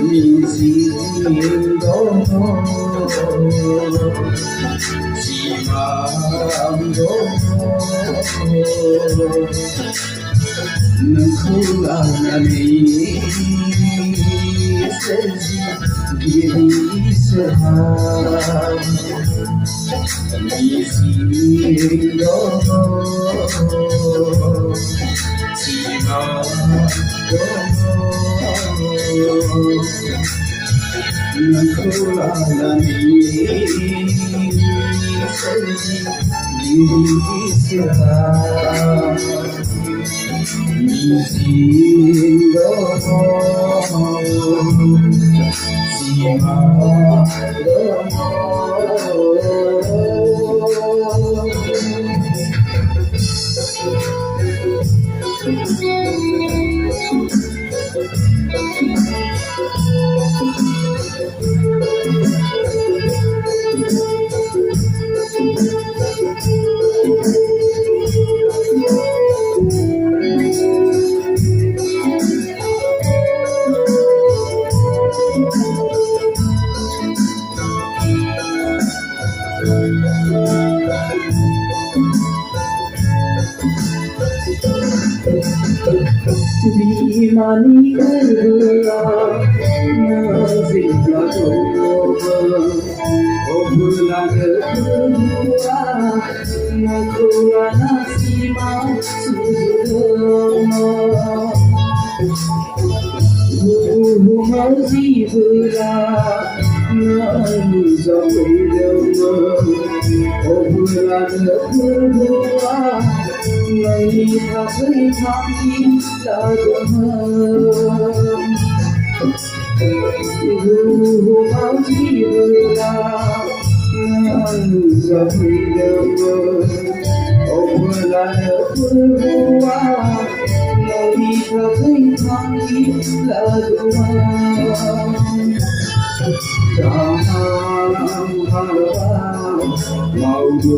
你心中希望中能够让你自己给你是好，你心中希望中能够让你自己给你是好。你心中希望Mani gaya nazila toba obula gua nakua nasima sudama mazibula nanu zawidama obula gua नहीं भाई भाई लगमा भाई बोला ज़मीन ओबला पुरवा नहीं भाई भाई लगमा राम हवा मौजू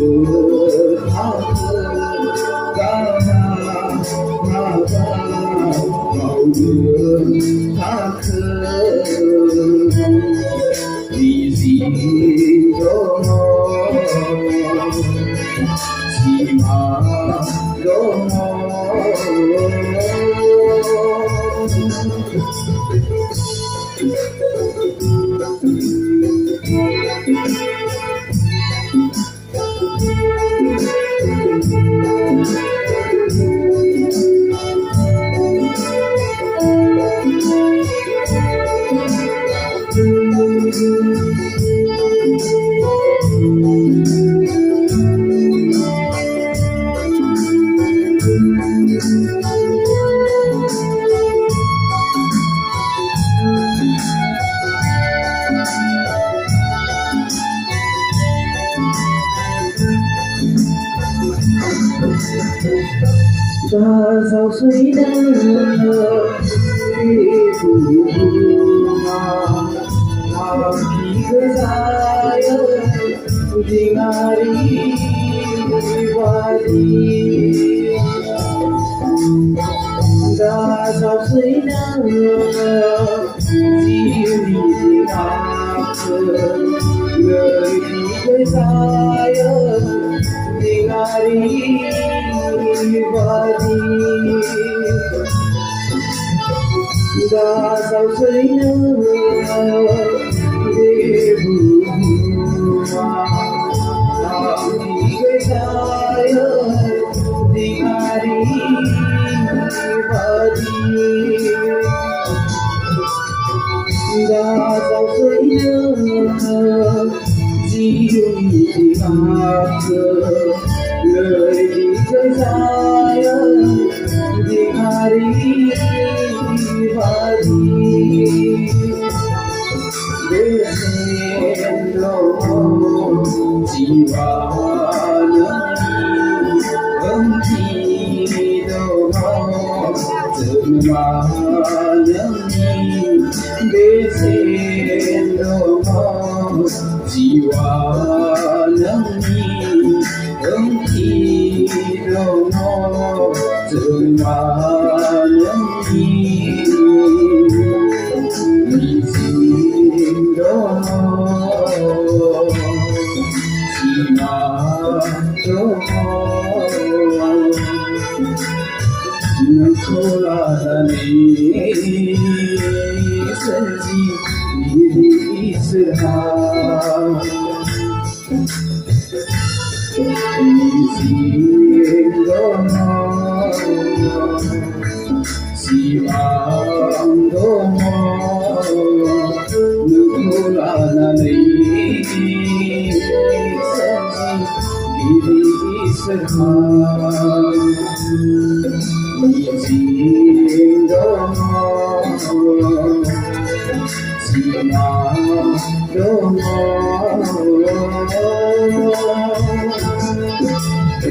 Sao suy đắng khi phụ mà khi cứ dài thì ngài qua đi ra sao suy đắng chỉ vì ngạc người khi cứ dài thì ngài đã sao xây nở để buồn làm gì gây sai thì ngài và đi đã sao xây nở dịu thì ngạc lời thì gây sai thì ngài và đi để xem đâu chỉ vào nơi vẫn chỉ đâu từng mà nơi để xem đâu chỉ vào nơi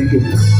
Thank you.